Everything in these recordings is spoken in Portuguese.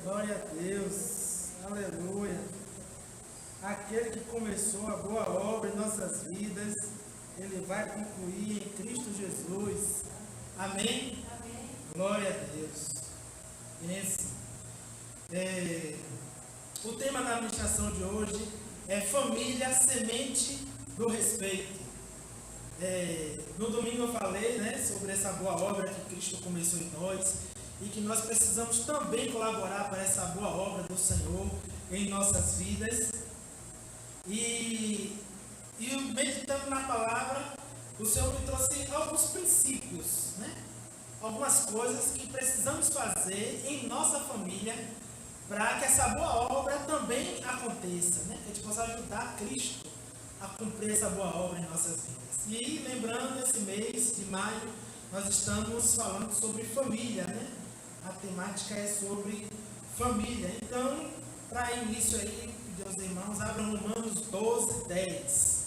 Glória a Deus, aleluia. Aquele que começou a boa obra em nossas vidas, Ele vai concluir em Cristo Jesus. Amém? Amém. Glória a Deus. O tema da administração de hoje é família, semente do respeito. No domingo eu falei, sobre essa boa obra que Cristo começou em nós e que nós precisamos também colaborar para essa boa obra do Senhor em nossas vidas. E meditando na palavra, o Senhor me trouxe alguns princípios, algumas coisas que precisamos fazer em nossa família para que essa boa obra também aconteça, que a gente possa ajudar Cristo a cumprir essa boa obra em nossas vidas. E lembrando, esse mês de maio, nós estamos falando sobre família, A temática é sobre família. Então, para início aí, pedir aos irmãos, abram Romanos 12, 10.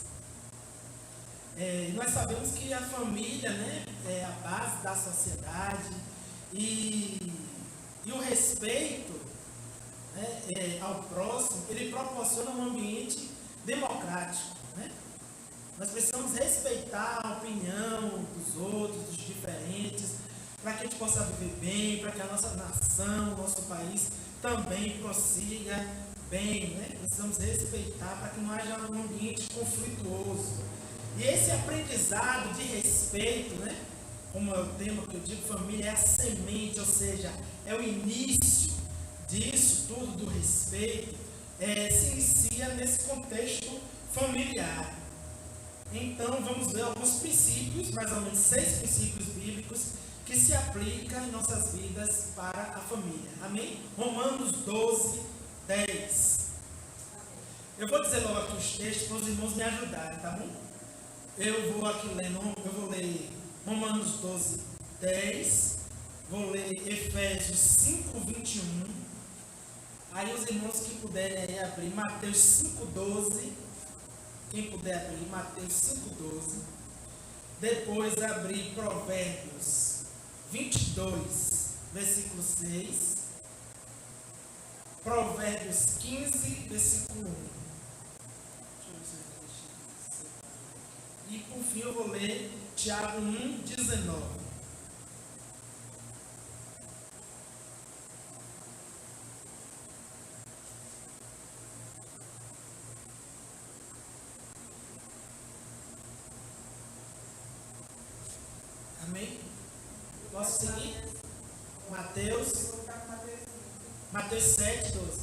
Nós sabemos que a família, é a base da sociedade e o respeito ao próximo, ele proporciona um ambiente democrático, Nós precisamos respeitar a opinião dos outros, dos diferentes, para que a gente possa viver bem, para que a nossa nação, o nosso país também prossiga bem, Precisamos respeitar para que não haja um ambiente conflituoso. E esse aprendizado de respeito, como é o tema que eu digo, família é a semente, ou seja, é o início disso tudo, do respeito, se inicia nesse contexto familiar. Então, vamos ver alguns princípios, mais ou menos 6 princípios bíblicos, que se aplicam em nossas vidas para a família. Amém? Romanos 12, 10. Eu vou dizer logo aqui os textos para os irmãos me ajudarem, tá bom? Eu vou ler Romanos 12, 10, vou ler Efésios 5, 21. Aí os irmãos que puderem aí abrir Mateus 5, 12. Quem puder abrir Mateus 5,12. Depois abrir Provérbios 22, versículo 6. Provérbios 15, versículo 1. E por fim eu vou ler Tiago 1, 19. Amém? Posso seguir? Mateus 7, 12.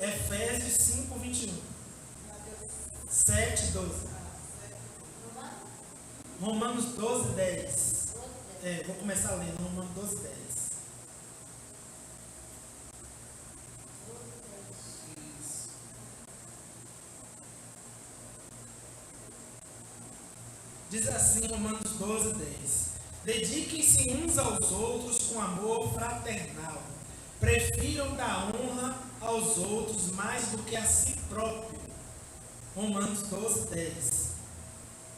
Efésios 5, 21. 7, 12. Romanos 12, 10. Vou começar lendo Romanos 12, 10. Isso. Diz assim, Romanos 12, 10. Dediquem-se uns aos outros com amor fraternal. Prefiram dar honra aos outros mais do que a si próprio. Romanos 12, 10.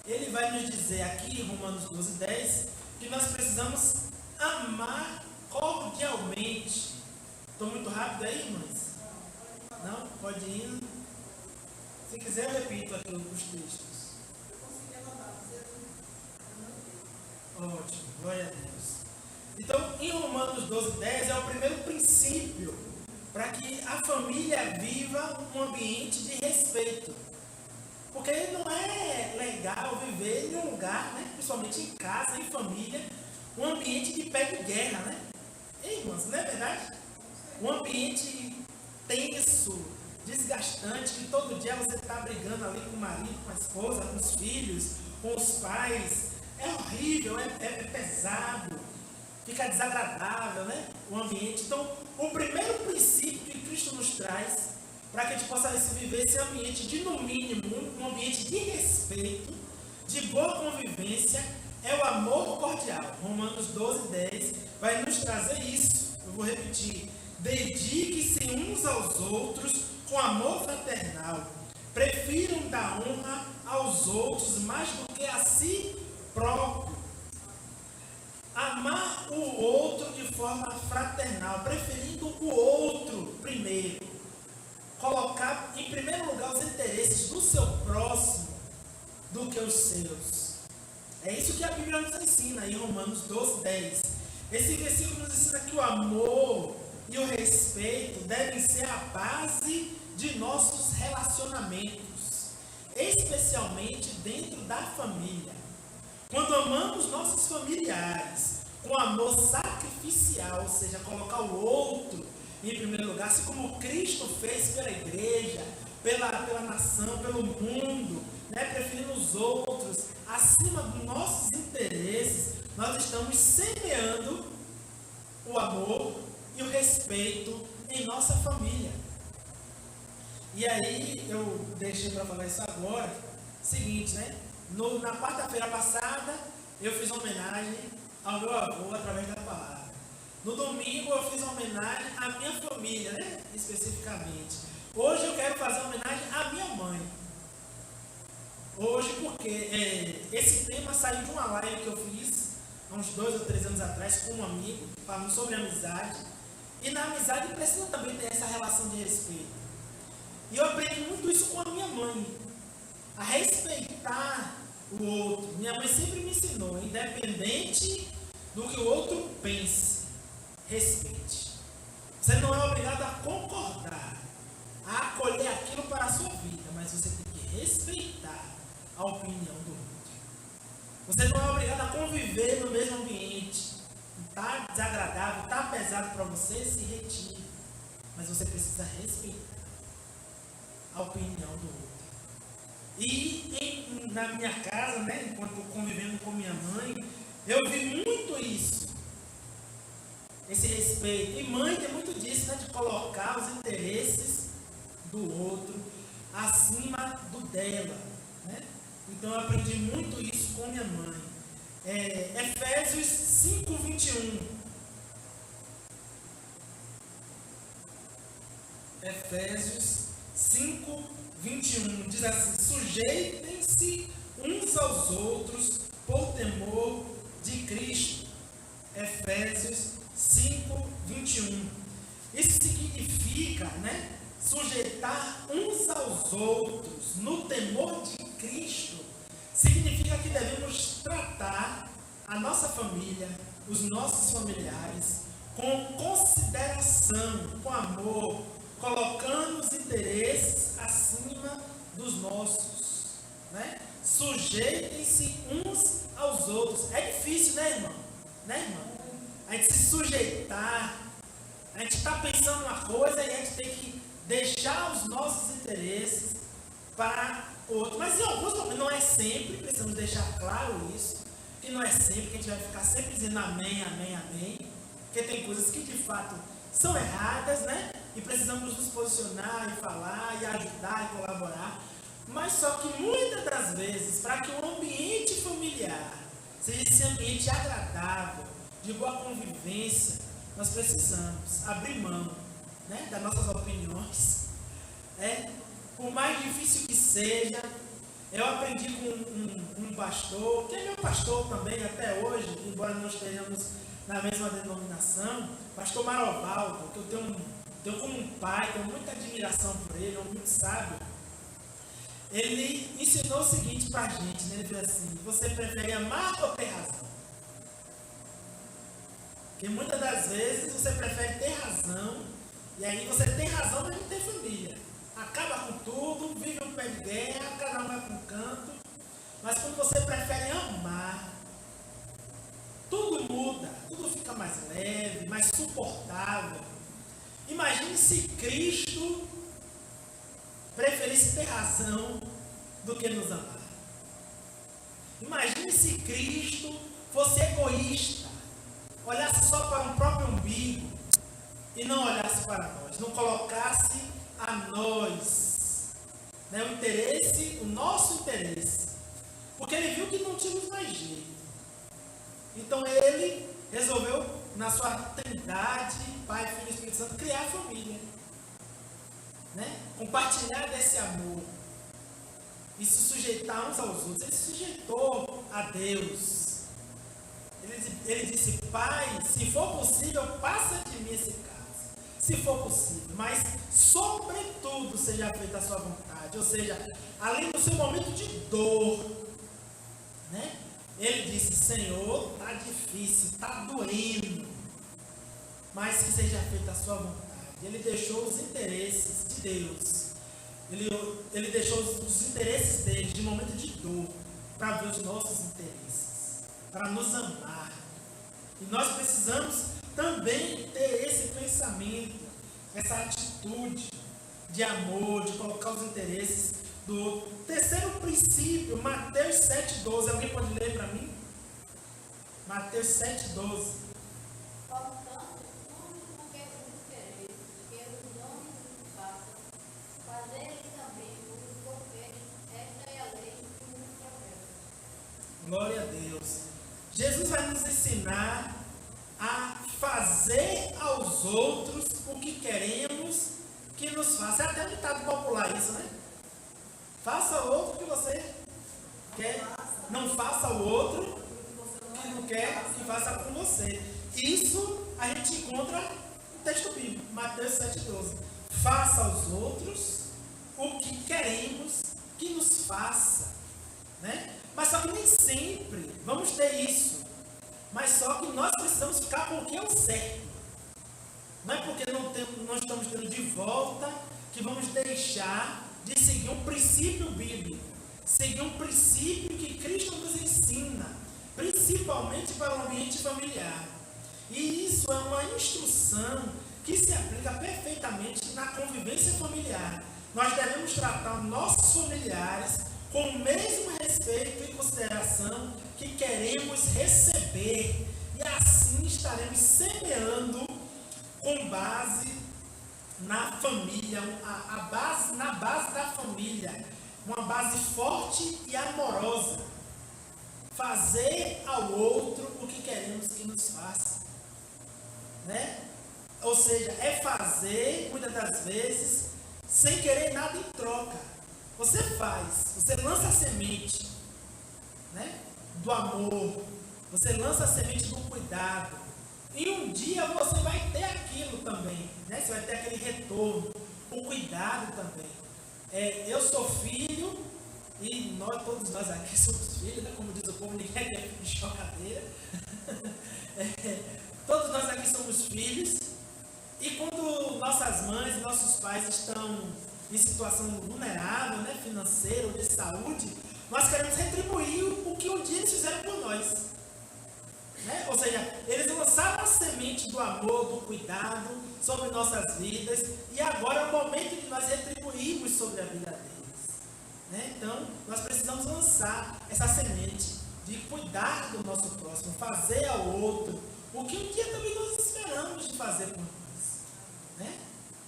Ele vai nos dizer aqui, Romanos 12, 10, que nós precisamos amar cordialmente. Estou muito rápido aí, irmãs? Não? Pode ir. Se quiser, eu repito aqui os textos. Ótimo, glória a Deus. Então, em Romanos 12, 10 é o primeiro princípio para que a família viva um ambiente de respeito. Porque não é legal viver em um lugar, principalmente em casa, em família, um ambiente de pé de guerra, irmãos, não é verdade? Um ambiente tenso, desgastante, que todo dia você está brigando ali com o marido, com a esposa, com os filhos, com os pais. É horrível, é pesado, fica desagradável, o ambiente. Então, o primeiro princípio que Cristo nos traz para que a gente possa viver esse ambiente de, no mínimo, um ambiente de respeito, de boa convivência, é o amor cordial. Romanos 12, 10 vai nos trazer isso. Eu vou repetir. Dedique-se uns aos outros com amor fraternal. Prefiram dar honra aos outros mais do que a si próprio. Amar o outro de forma fraternal, preferindo o outro primeiro. Colocar em primeiro lugar os interesses do seu próximo do que os seus. É isso que a Bíblia nos ensina em Romanos 12:10. Esse versículo nos ensina que o amor e o respeito devem ser a base de nossos relacionamentos, especialmente dentro da família. Quando amamos nossos familiares com amor sacrificial, ou seja, colocar o outro em primeiro lugar, assim como Cristo fez pela igreja, pela nação, pelo mundo, preferindo os outros acima dos nossos interesses, nós estamos semeando o amor e o respeito em nossa família. E aí, eu deixei para falar isso agora, seguinte, na quarta-feira passada, eu fiz uma homenagem ao meu avô através da palavra. No domingo, eu fiz uma homenagem à minha família, especificamente. Hoje, eu quero fazer uma homenagem à minha mãe. Hoje, porque esse tema saiu de uma live que eu fiz há uns 2 ou 3 anos atrás com um amigo, falando sobre amizade. E na amizade precisa também ter essa relação de respeito. E eu aprendi muito isso com a minha mãe, a respeitar o outro. Minha mãe sempre me ensinou, independente do que o outro pense, respeite. Você não é obrigado a concordar, a acolher aquilo para a sua vida, mas você tem que respeitar a opinião do outro. Você não é obrigado a conviver no mesmo ambiente. Está desagradável, está pesado para você, se retire. Mas você precisa respeitar a opinião do outro. E na minha casa, enquanto convivendo com minha mãe, eu vi muito isso. Esse respeito. E mãe tem muito disso, de colocar os interesses do outro acima do dela. Então eu aprendi muito isso com minha mãe. Efésios 5:21. Efésios 5:21 diz assim: sujeitem-se uns aos outros por temor de Cristo. Efésios 5:21. Isso significa, sujeitar uns aos outros no temor de Cristo. Significa que devemos tratar a nossa família, os nossos familiares, com consideração, com amor, colocando os interesses acima dos nossos. Sujeitem-se uns aos outros. É difícil, irmão? A gente se sujeitar, a gente está pensando uma coisa e a gente tem que deixar os nossos interesses para outro. Mas em alguns momentos, não é sempre, precisamos deixar claro isso, que não é sempre que a gente vai ficar sempre dizendo amém, amém, amém, porque tem coisas que de fato são erradas, e precisamos nos posicionar e falar e ajudar e colaborar. Mas só que muitas das vezes, para que o ambiente familiar seja esse ambiente agradável, de boa convivência, nós precisamos abrir mão, das nossas opiniões. Por mais difícil que seja, eu aprendi com um pastor, que é meu pastor também até hoje, embora não estejamos na mesma denominação, pastor Marovaldo, que eu tenho como um pai, tenho muita admiração por ele, é um muito sábio. Ele ensinou o seguinte para a gente, ele disse assim: você prefere amar ou ter razão? Porque muitas das vezes você prefere ter razão, e aí você tem razão, mas não tem família. Acaba com tudo, vive um pé de guerra, cada um vai para um canto. Mas quando você prefere amar, tudo muda, tudo fica mais leve, mais suportável. Imagine se Cristo preferisse ter razão do que nos amar. Imagine se Cristo fosse egoísta, olhasse só para o próprio umbigo e não olhasse para nós, não colocasse a nós, o interesse, o nosso interesse, porque ele viu que não tínhamos mais jeito. Então ele resolveu, na sua trindade, Pai, Filho e Espírito Santo, criar a família, compartilhar desse amor e se sujeitar uns aos outros. Ele se sujeitou a Deus, ele disse: Pai, se for possível, passa de mim esse cálice. Se for possível, mas sobretudo seja feita a sua vontade. Ou seja, além do seu momento de dor, né? Ele disse: Senhor, está difícil, está doendo, mas que seja feita a sua vontade. Ele deixou os interesses de Deus, ele deixou os interesses dele de momento de dor para ver os nossos interesses, para nos amar. E nós precisamos também ter esse pensamento, essa atitude de amor, de colocar os interesses do outro. Terceiro princípio, Mateus 7,12. Alguém pode ler para mim? Mateus 7,12. Glória a Deus. Jesus vai nos ensinar a fazer aos outros o que queremos que nos faça. É até um ditado popular isso, né? Faça ao outro o que você quer. Não faça ao outro o que não quer que faça com você. Isso a gente encontra no texto bíblico, Mateus 7,12. Faça aos outros o que queremos que nos faça, né? Mas só que nem sempre vamos ter isso. Mas só que nós precisamos ficar com o que é o certo. Não é porque não estamos tendo de volta que vamos deixar de seguir um princípio bíblico. Seguir um princípio que Cristo nos ensina, principalmente para o ambiente familiar. E isso é uma instrução que se aplica perfeitamente na convivência familiar. Nós devemos tratar nossos familiares com o mesmo respeito e consideração que queremos receber, e assim estaremos semeando com base na família, na base da família, uma base forte e amorosa. Fazer ao outro o que queremos que nos faça, né? Ou seja, é fazer, muitas das vezes, sem querer nada em troca. Você faz, você lança a semente, né, do amor, você lança a semente do cuidado, e um dia você vai ter aquilo também, né? Você vai ter aquele retorno, o cuidado também. Eu sou filho, e todos nós aqui somos filhos, né? Como diz o povo, ninguém aqui é filho de chocadeira. Todos nós aqui somos filhos, e quando nossas mães e nossos pais estão em situação vulnerável, né, financeira ou de saúde, nós queremos retribuir o que um dia eles fizeram por nós, né? Ou seja, eles lançaram a semente do amor, do cuidado sobre nossas vidas, e agora é o momento de nós retribuirmos sobre a vida deles, né? Então, nós precisamos lançar essa semente de cuidar do nosso próximo, fazer ao outro o que um dia também nós esperamos de fazer por nós, né?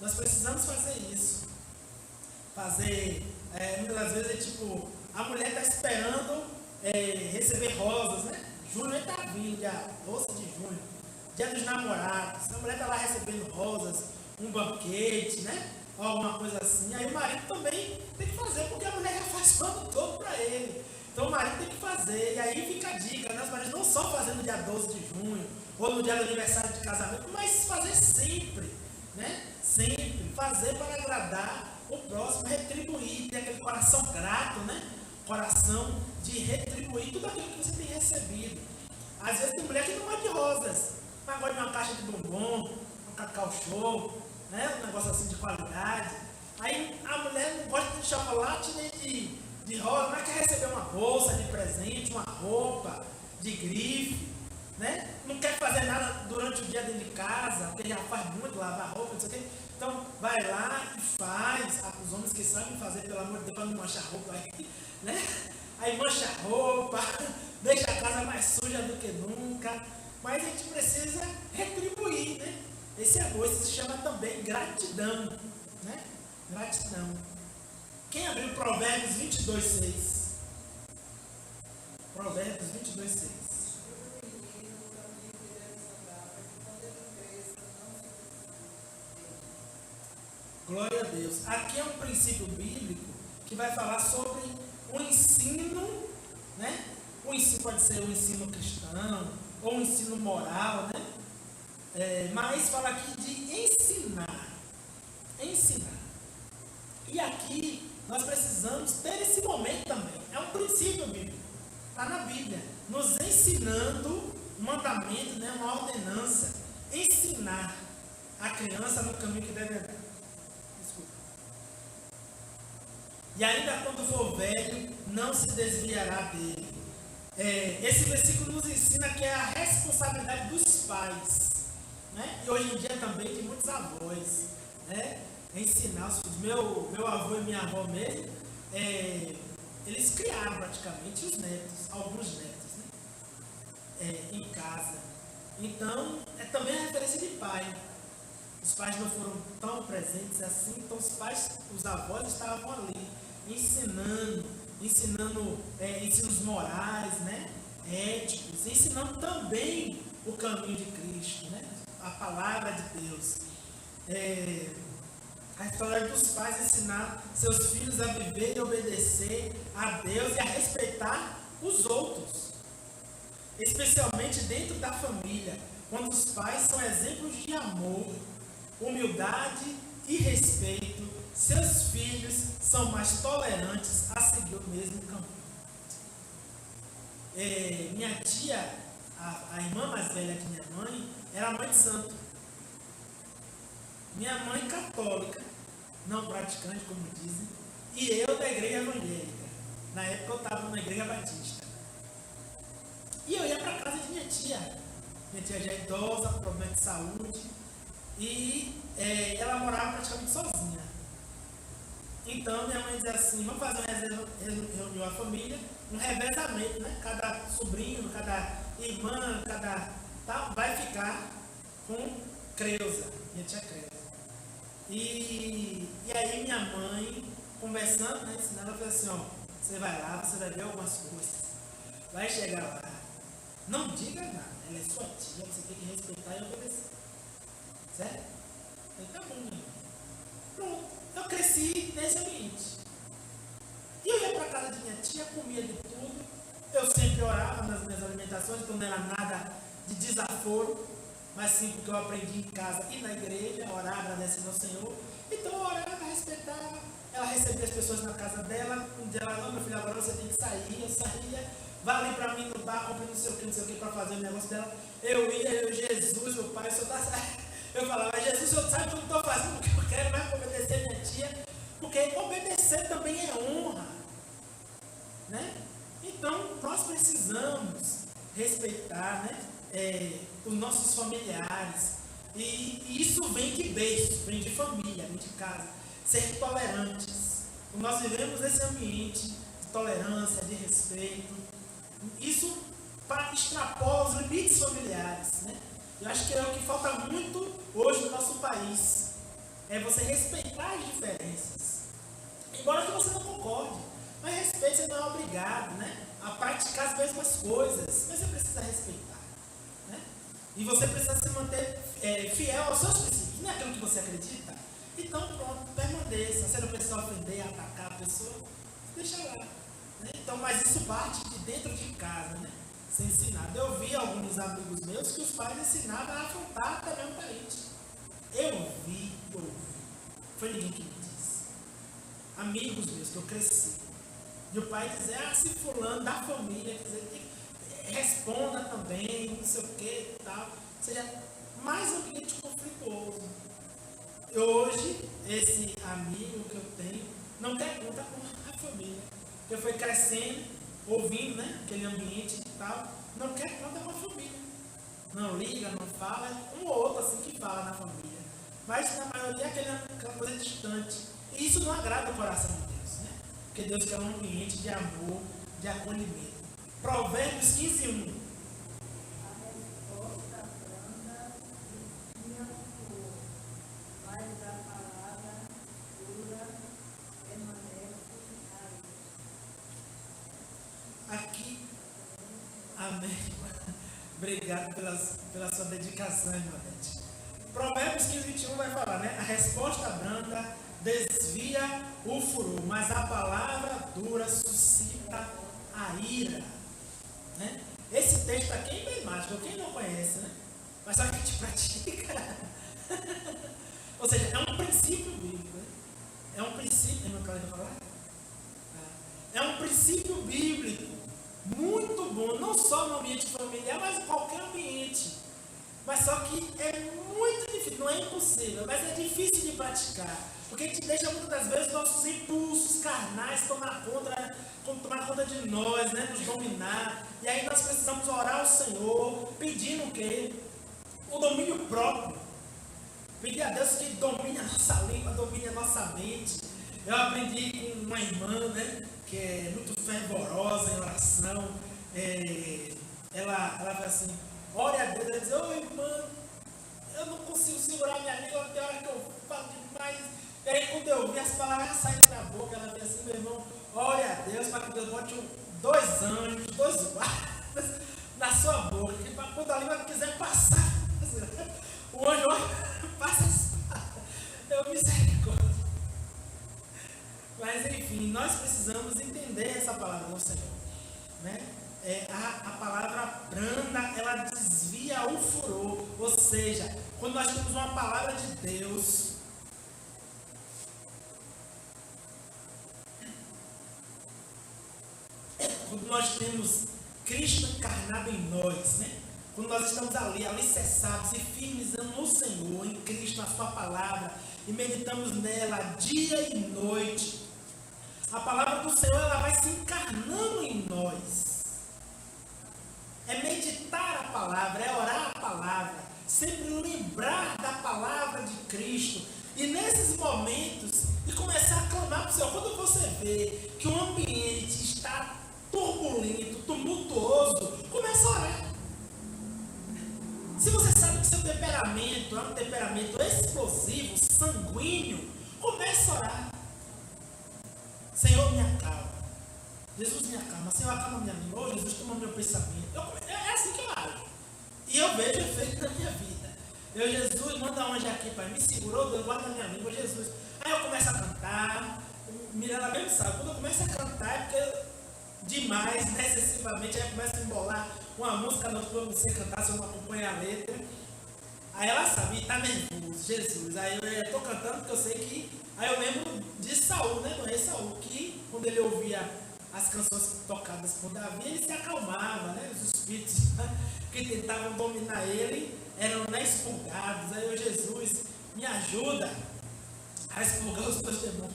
Nós precisamos fazer isso. Muitas das vezes é tipo, a mulher está esperando receber rosas, né? Junho está vindo, dia 12 de junho, dia dos namorados. A mulher está lá recebendo rosas, um banquete, né? Ou alguma coisa assim. Aí o marido também tem que fazer, porque a mulher já faz o ano todo para ele. Então o marido tem que fazer. E aí fica a dica, né? Os maridos não só fazendo no dia 12 de junho, ou no dia do aniversário de casamento, mas fazer sempre, né? Sempre. Fazer para agradar o próximo, retribuir, ter aquele coração grato, né? Coração de retribuir tudo aquilo que você tem recebido. Às vezes tem mulher que não gosta de rosas, mas gosta de uma caixa de bombom, um cacau show, né? Um negócio assim de qualidade. Aí a mulher não gosta de chocolate nem de rosa, mas quer receber uma bolsa de presente, uma roupa de grife, né? Não quer fazer nada durante o dia dentro de casa, porque já faz muito, lavar roupa, não sei o quê. Então, vai lá e faz. Os homens que sabem fazer, pelo amor de Deus, para não manchar a roupa aí, né? Aí mancha a roupa, deixa a casa mais suja do que nunca. Mas a gente precisa retribuir, né? Esse amor, isso se chama também gratidão, né? Gratidão. Quem abriu Provérbios 22:6? Provérbios 22:6. Glória a Deus. Aqui é um princípio bíblico que vai falar sobre o ensino, né? O ensino pode ser um ensino cristão, ou um ensino moral, né? Mas fala aqui de ensinar. Ensinar. E aqui nós precisamos ter esse momento também. É um princípio bíblico. Está na Bíblia. Nos ensinando um mandamento, né? Uma ordenança. Ensinar a criança no caminho que deve andar. Desculpa. E ainda quando for velho, não se desviará dele. Esse versículo nos ensina que é a responsabilidade dos pais, né? E hoje em dia também de muitos avós, né? Ensinar os filhos. Meu avô e minha avó mesmo, eles criaram praticamente os netos, alguns netos, né? Em casa. Então, também a referência de pai. Os pais não foram tão presentes assim, então os avós estavam ali, ensinando ensinos morais, né? Éticos, ensinando também o caminho de Cristo, né? A palavra de Deus. A história dos pais ensinar seus filhos a viver e obedecer a Deus e a respeitar os outros, especialmente dentro da família, quando os pais são exemplos de amor, humildade e respeito, seus filhos são mais tolerantes a seguir o mesmo caminho. Minha tia, a irmã mais velha de minha mãe, era mãe de santo. Minha mãe católica, não praticante, como dizem, e eu da igreja evangélica. Na época eu estava na igreja batista. E eu ia para a casa de minha tia. Minha tia já é idosa, com problema de saúde, e ela morava praticamente sozinha. Então minha mãe dizia assim: vamos fazer uma reunião da família, um revezamento, né? Cada sobrinho, cada irmã, vai ficar com Creuza, minha tia Creuza. E aí minha mãe, conversando, né, ensinando, ela falou assim: ó, você vai lá, você vai ver algumas coisas, vai chegar lá, não diga nada, ela é sua tia, você tem que respeitar e obedecer, certo? Eu falei: tá bom, minha mãe. Pronto, eu cresci nesse ambiente. E eu ia para a casa de minha tia, comia de tudo, eu sempre orava nas minhas alimentações, então não era nada de desaforo, mas sim porque eu aprendi em casa e na igreja, orar, agradecendo ao Senhor. Então eu orava, respeitava, ela recebia as pessoas na casa dela, um dia ela: não, meu filho, agora você tem que sair. Eu saía, vai ali para mim no bar, compra não sei o que, para fazer o negócio dela. Eu ia, Jesus, meu pai, eu falava: Jesus, eu sabe que eu não estou fazendo o que eu quero, vai obedecer minha tia, porque obedecer também é honra, né? Então nós precisamos respeitar, né? Os nossos familiares, e isso vem de berço, vem de família, vem de casa. Ser tolerantes. Nós vivemos nesse ambiente de tolerância, de respeito. Isso extrapola os limites familiares, né? Eu acho que é o que falta muito hoje no nosso país. É você respeitar as diferenças, embora que você não concorde, mas respeito, você não é obrigado, né, a praticar as mesmas coisas, mas você precisa respeitar, né? E você precisa se manter fiel aos seus princípios, não é aquilo que você acredita. Então pronto, permaneça. Você não precisa ofender, atacar a pessoa, deixa lá, né? Então, mas isso parte de dentro de casa, né? Ser ensinado. Eu vi alguns amigos meus que os pais ensinavam a afrontar também um parente. Eu ouvi. Foi ninguém que me disse. Amigos meus que eu cresci. E o pai dizia: se fulano da família, responda também, não sei o que e tal. Ou seja, mais um ambiente conflituoso. E hoje, esse amigo que eu tenho não quer contar com a família. Porque foi crescendo, ouvindo, né, aquele ambiente e tal, não quer contar com a família. Não liga, não fala, um ou outro assim que fala na família. Mas na maioria é aquela coisa distante. E isso não agrada o coração de Deus, né? Porque Deus quer um ambiente de amor, de acolhimento. Provérbios 15:1. Aqui, amém. Obrigado pela sua dedicação, irmã Beth. Provérbios 15:21 vai falar, né? A resposta branda desvia o furor, mas a palavra dura suscita a ira, né? Esse texto aqui é emblemático, quem não conhece, né? Mas só que a gente pratica. Ou seja, é um princípio bíblico, né? É um princípio. Não quero falar? É um princípio bíblico muito bom, não só no ambiente familiar, mas em qualquer ambiente. Mas só que é muito difícil, não é impossível, mas é difícil de praticar. Porque a gente deixa muitas das vezes nossos impulsos carnais tomar conta de nós, né? Nos dominar. E aí nós precisamos orar ao Senhor, pedindo o quê? O domínio próprio. Pedir a Deus que domine a nossa língua, domine a nossa mente. Eu aprendi com uma irmã, né? Que é muito fervorosa em oração. Ela fala assim, ore a Deus, ela diz, ô irmã, eu não consigo segurar minha língua, tem hora que eu falo demais. E aí quando eu vi as palavras saindo da boca, ela diz assim, meu irmão, ore a Deus para que Deus bote 2 anjos, 2 guardas na sua boca, que quando a língua quiser passar, o anjo passa a espada. Eu misericórdia. Mas enfim, nós precisamos entender essa palavra do Senhor, né? A palavra branda, ela desvia o furor. Ou seja, quando nós temos uma palavra de Deus, quando nós temos Cristo encarnado em nós, né? Quando nós estamos ali, alicerçados e firmes no Senhor, em Cristo, na sua palavra, e meditamos nela dia e noite, a palavra do Senhor, ela vai se encarnando em nós. É meditar a palavra, é orar a palavra, sempre lembrar da palavra de Cristo. E nesses momentos, e começar a clamar para o Senhor. Quando você vê que o ambiente está turbulento, tumultuoso, comece a orar. Se você sabe que seu temperamento é um temperamento explosivo, sanguíneo, comece a orar. Senhor, me acalma. Jesus, me acalma. Senhor, acalma minha língua. Oh, Jesus, toma meu pensamento. É assim que eu ajo. E eu vejo efeito na minha vida. Jesus, manda um anjo aqui para mim. Me segurou, Deus, guarda minha língua, Jesus. Aí eu começo a cantar. Miranda mesmo sabe. Quando eu começo a cantar, é porque demais, né, excessivamente, aí eu começo a embolar uma música para você cantar, se eu não acompanho a letra. Aí ela sabe, está nervoso, Jesus. Aí eu estou cantando porque eu sei que. Aí eu lembro de Saul, né, do rei Saul, que quando ele ouvia as canções tocadas por Davi, ele se acalmava, né? Os espíritos que tentavam dominar ele eram expurgados. Aí eu, Jesus, me ajuda a expurgar os meus demônios.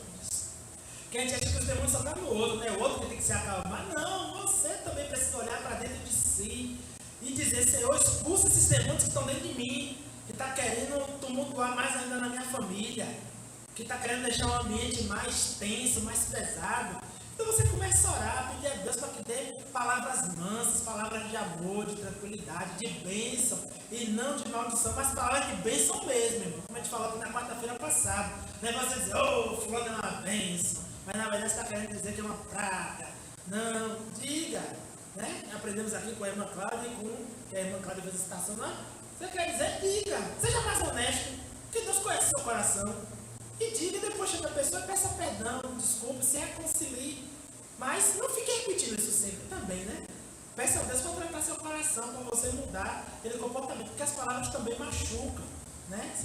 Que a gente acha que os demônios só estão no outro, né? O outro que tem que se acalmar. Não, você também precisa olhar para dentro de si e dizer, Senhor, expulsa esses demônios que estão dentro de mim, que está querendo tumultuar mais ainda na minha família, que está querendo deixar o ambiente mais tenso, mais pesado. Então você começa a orar, pedir a Deus para que dê palavras mansas, palavras de amor, de tranquilidade, de bênção, e não de maldição, mas palavras de bênção mesmo, irmão. Como a gente falou aqui na quarta-feira passada. Não é você dizer, fulano é uma bênção, mas na verdade você está querendo dizer que é uma praga. Não, diga, né? Aprendemos aqui com a irmã Cláudia e com a irmã Cláudia fez a citação, não? Você quer dizer, diga, seja mais honesto, que Deus conhece seu coração. E diga, e depois chega a pessoa e peça perdão, desculpe, se reconcilie. Mas não fique repetindo isso sempre também, né? Peça a Deus para tratar seu coração, para você mudar ele comportamento, porque as palavras também machucam, né?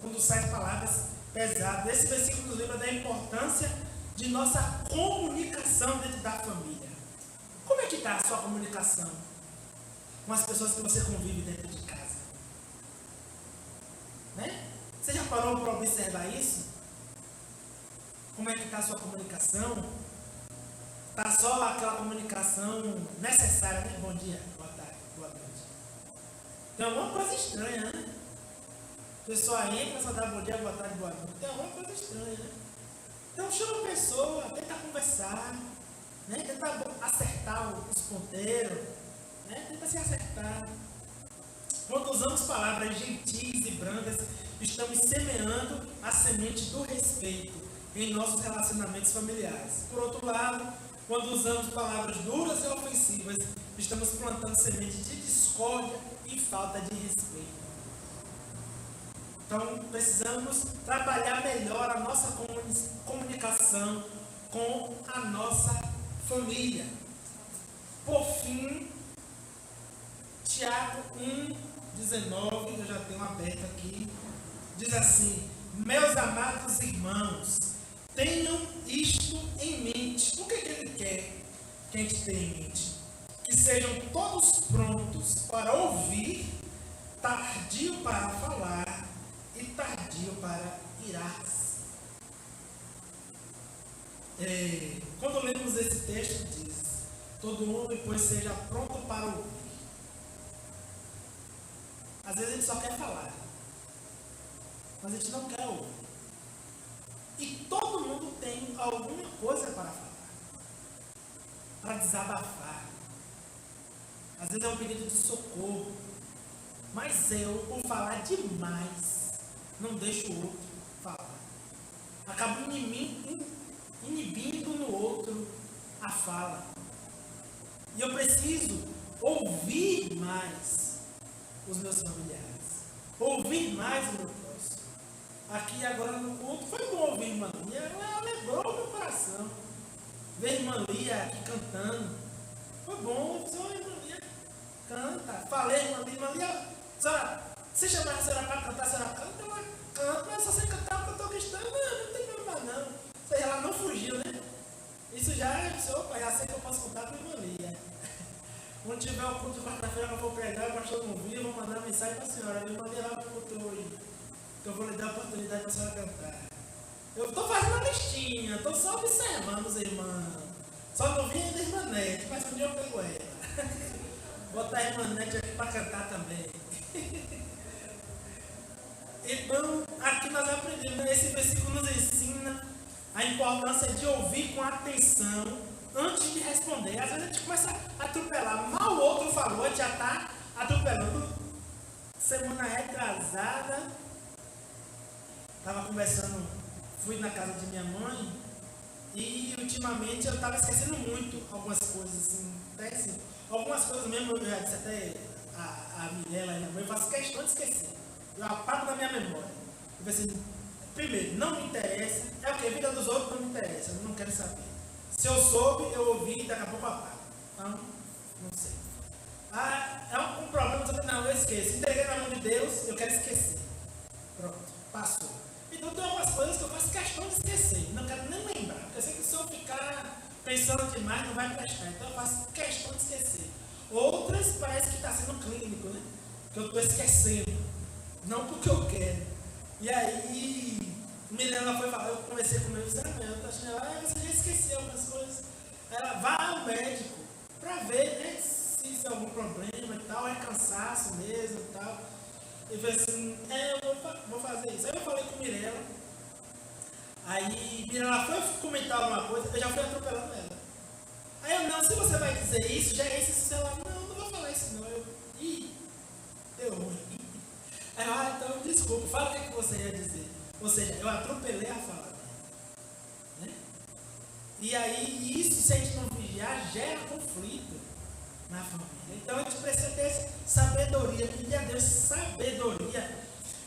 Quando saem palavras pesadas. Esse versículo nos lembra da importância de nossa comunicação dentro da família. Como é que está a sua comunicação com as pessoas que você convive dentro de casa? Né? Você já parou para observar isso? Como é que está a sua comunicação? Está só aquela comunicação necessária, né? Bom dia, boa tarde, boa noite. Tem alguma coisa estranha, né? A pessoa entra, só dá bom dia, boa tarde, boa noite. Tem alguma coisa estranha, né? Então chama a pessoa, tenta conversar, né? Tenta acertar os ponteiros, né? Tenta se acertar. Quando usamos palavras gentis e brandas, estamos semeando a semente do respeito em nossos relacionamentos familiares. Por outro lado, quando usamos palavras duras e ofensivas, estamos plantando sementes de discórdia e falta de respeito. Então, precisamos trabalhar melhor a nossa comunicação com a nossa família. Por fim, Tiago 1,19, eu já tenho aberto aqui, diz assim: meus amados irmãos, tenham isto em mente. O que ele quer que a gente tenha em mente? Que sejam todos prontos para ouvir, tardio para falar e tardio para irar-se. Quando lemos esse texto, diz: todo homem, pois, seja pronto para ouvir. Às vezes a gente só quer falar, mas a gente não quer ouvir. E todo mundo tem alguma coisa para falar, para desabafar. Às vezes é um pedido de socorro, mas eu, por falar demais, não deixo o outro falar. Acabo inibindo no outro a fala. E eu preciso ouvir mais os meus familiares, ouvir mais o meu próximo. Aqui agora no culto foi bom ouvir a irmã Lia, ela alegrou meu coração. Ver a irmã Lia aqui cantando, foi bom. Só a irmã Lia canta. Falei, irmã Lia, se chamar a senhora para cantar, a senhora canta, ela canta, mas só sem cantar o cantor cristão, não tem problema não. Ou seja, ela não fugiu, né? Isso já é, opa, já sei que eu posso contar com a irmã Lia. Quando tiver o culto de quarta-feira que eu vou pregar, o pastor não vir, eu vou mandar mensagem para a senhora. Eu mandei lá para o culto hoje, que eu vou lhe dar a oportunidade para a senhora cantar. Eu estou fazendo a listinha, estou só observando os irmãos. Só não vi ainda a irmã Nete, mas um dia eu pego ela. Botar a irmã Nete aqui para cantar também. Então, aqui nós aprendemos, esse versículo nos ensina a importância de ouvir com atenção antes de responder. Às vezes a gente começa a atropelar. Mal o outro falou, a gente já está atropelando. Semana retrasada, estava conversando, fui na casa de minha mãe e ultimamente eu estava esquecendo muito algumas coisas, assim, até assim, algumas coisas mesmo, eu já disse até a Mirella e a minha mãe, eu faço questão de esquecer. Eu apago da minha memória. Eu pensei, primeiro, não me interessa, é o que? A vida dos outros não me interessa, eu não quero saber. Se eu soube, eu ouvi e daqui a pouco eu apago. Então, não sei. É um problema, não, eu esqueço. Entreguei na mão de Deus, eu quero esquecer. Pronto, passou. Então tem algumas coisas que eu faço questão de esquecer, não quero nem lembrar, porque eu sei que se eu ficar pensando demais não vai prestar, então eu faço questão de esquecer. Outras parece que está sendo clínico, né? Que eu estou esquecendo, não porque eu quero. E aí, Mirella foi falar, eu conversei com ele, eu estou achando, você já esqueceu algumas coisas. Ela vai ao médico para ver, né, se isso é algum problema e tal, é cansaço mesmo e tal. E falei assim, eu vou fazer isso. Aí eu falei com Mirella. Aí Mirella foi comentar alguma coisa, eu já fui atropelando ela. Aí eu, não, se você vai dizer isso, já é esse celular. Não vou falar isso não. Deu ruim. Aí eu, então desculpa, fala o que você ia dizer. Ou seja, eu atropelei a fala dela. Né? E aí isso, se a gente não vigiar, gera conflito na família. Então a gente precisa ter sabedoria, pedir a Deus sabedoria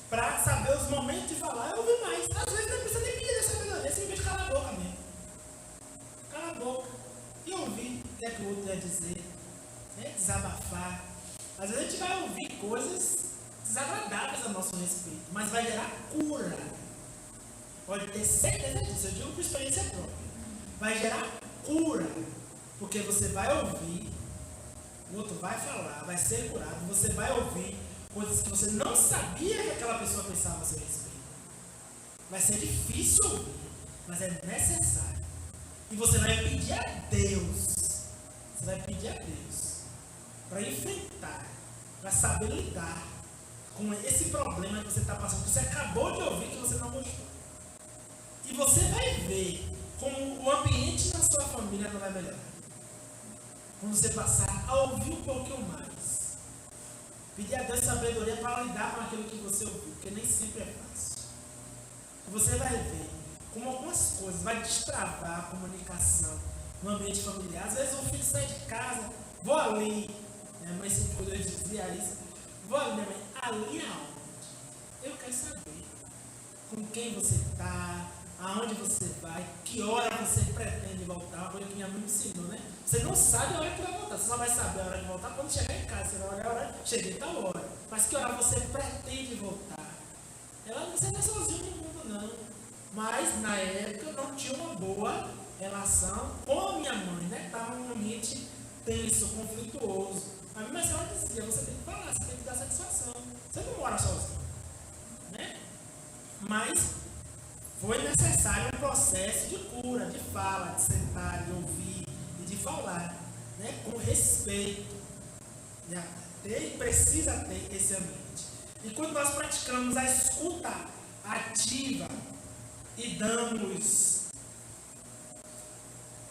para saber os momentos de falar e ouvir mais. Às vezes não precisa nem pedir sabedoria, simplesmente cala a boca mesmo. Cala a boca e ouvir o que é que o outro ia dizer, né? Desabafar. Às vezes a gente vai ouvir coisas desagradáveis a nosso respeito, mas vai gerar cura. Pode ter certeza disso, eu digo por experiência própria. Vai gerar cura, porque você vai ouvir, o outro vai falar, vai ser curado, você vai ouvir coisas que você não sabia que aquela pessoa pensava a seu respeito. Vai ser difícil ouvir, mas é necessário. E você vai pedir a Deus, para enfrentar, para saber lidar com esse problema que você está passando, que você acabou de ouvir que você não gostou. E você vai ver como o ambiente na sua família não vai melhorar. Quando você passar a ouvir um pouquinho mais. Pedir a Deus sabedoria para lidar com aquilo que você ouviu, porque nem sempre é fácil. E você vai ver como algumas coisas vai destravar a comunicação no ambiente familiar. Às vezes o filho sai de casa, vou ali. Minha mãe sempre cuidou de dizia isso. Vou ali, minha mãe, ali aonde? Eu quero saber com quem você está, aonde você vai, que hora você pretende voltar, uma coisa que minha mãe me ensinou, né? Você não sabe a hora que vai voltar, você só vai saber a hora de voltar quando chegar em casa, você vai olhar a hora, cheguei tal hora, mas que hora você pretende voltar? Você não é sozinho no mundo, não, mas na época eu não tinha uma boa relação com a minha mãe, né? Estava um ambiente tenso, conflituoso, a minha senhora dizia, você tem que falar, você tem que dar satisfação, você não mora sozinho, né? Mas foi necessário um processo de cura, de fala, de sentar, de ouvir e de falar, né, com respeito. Precisa ter esse ambiente. E quando nós praticamos a escuta ativa e damos.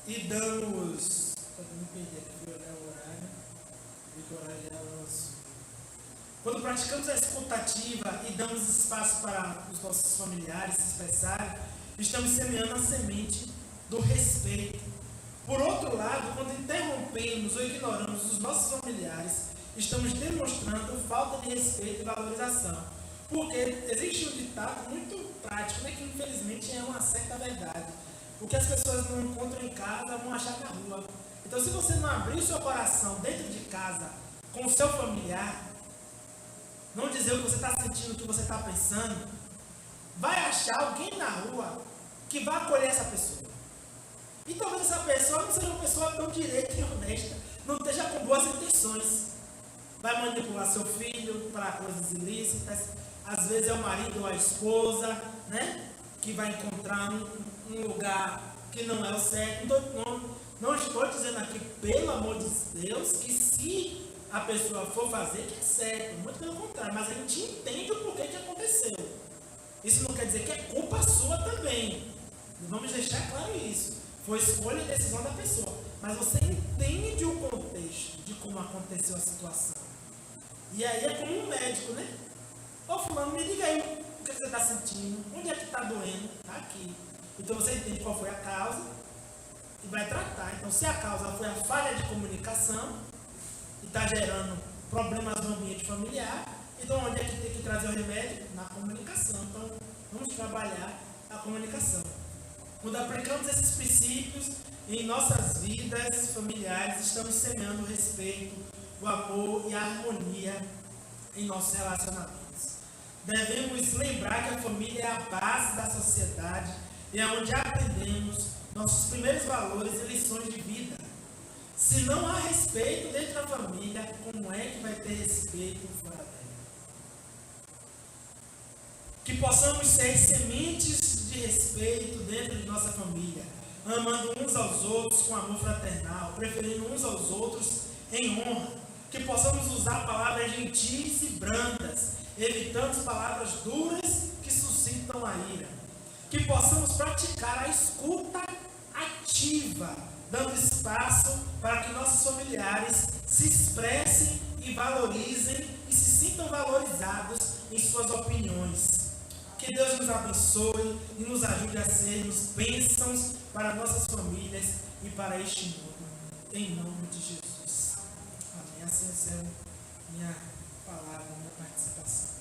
Me perdi aqui, fui olhar o horário. Vi que o horário já avançou. Quando praticamos a escuta ativa e damos espaço para os nossos familiares se expressarem, estamos semeando a semente do respeito. Por outro lado, quando interrompemos ou ignoramos os nossos familiares, estamos demonstrando falta de respeito e valorização. Porque existe um ditado muito prático, né, que infelizmente é uma certa verdade. O que as pessoas não encontram em casa vão achar na rua. Então, se você não abrir o seu coração dentro de casa com o seu familiar, não dizer o que você está sentindo, o que você está pensando, vai achar alguém na rua que vai acolher essa pessoa. E talvez essa pessoa não seja uma pessoa tão direita e honesta, não esteja com boas intenções. Vai manipular seu filho para coisas ilícitas, às vezes é o marido ou a esposa, né, que vai encontrar um lugar que não é o certo. Não estou dizendo aqui, pelo amor de Deus, que se a pessoa for fazer, que é certo, muito pelo contrário, mas a gente entende o porquê que aconteceu. Isso não quer dizer que é culpa sua também. Vamos deixar claro isso. Foi escolha e decisão da pessoa. Mas você entende o contexto de como aconteceu a situação. E aí é como um médico, né? Ô fulano, me diga aí o que você está sentindo, onde é que está doendo? Está aqui. Então você entende qual foi a causa e vai tratar. Então, se a causa foi a falha de comunicação e está gerando problemas no ambiente familiar, então onde é que tem que trazer o remédio? Na comunicação. Então, vamos trabalhar a comunicação. Quando aplicamos esses princípios em nossas vidas familiares, estamos semeando o respeito, o amor e a harmonia em nossos relacionamentos. Devemos lembrar que a família é a base da sociedade e é onde aprendemos nossos primeiros valores e lições de vida. Se não há respeito dentro da família, como é que vai ter respeito fora dela? Que possamos ser sementes de respeito dentro de nossa família, amando uns aos outros com amor fraternal, preferindo uns aos outros em honra. Que possamos usar palavras gentis e brandas, evitando palavras duras que suscitam a ira. Que possamos praticar a escuta ativa, dando espaço para que nossos familiares se expressem e valorizem e se sintam valorizados em suas opiniões. Que Deus nos abençoe e nos ajude a sermos bênçãos para nossas famílias e para este mundo. Em nome de Jesus. Amém. Assim encerro minha palavra, minha participação.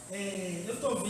Eu estou vendo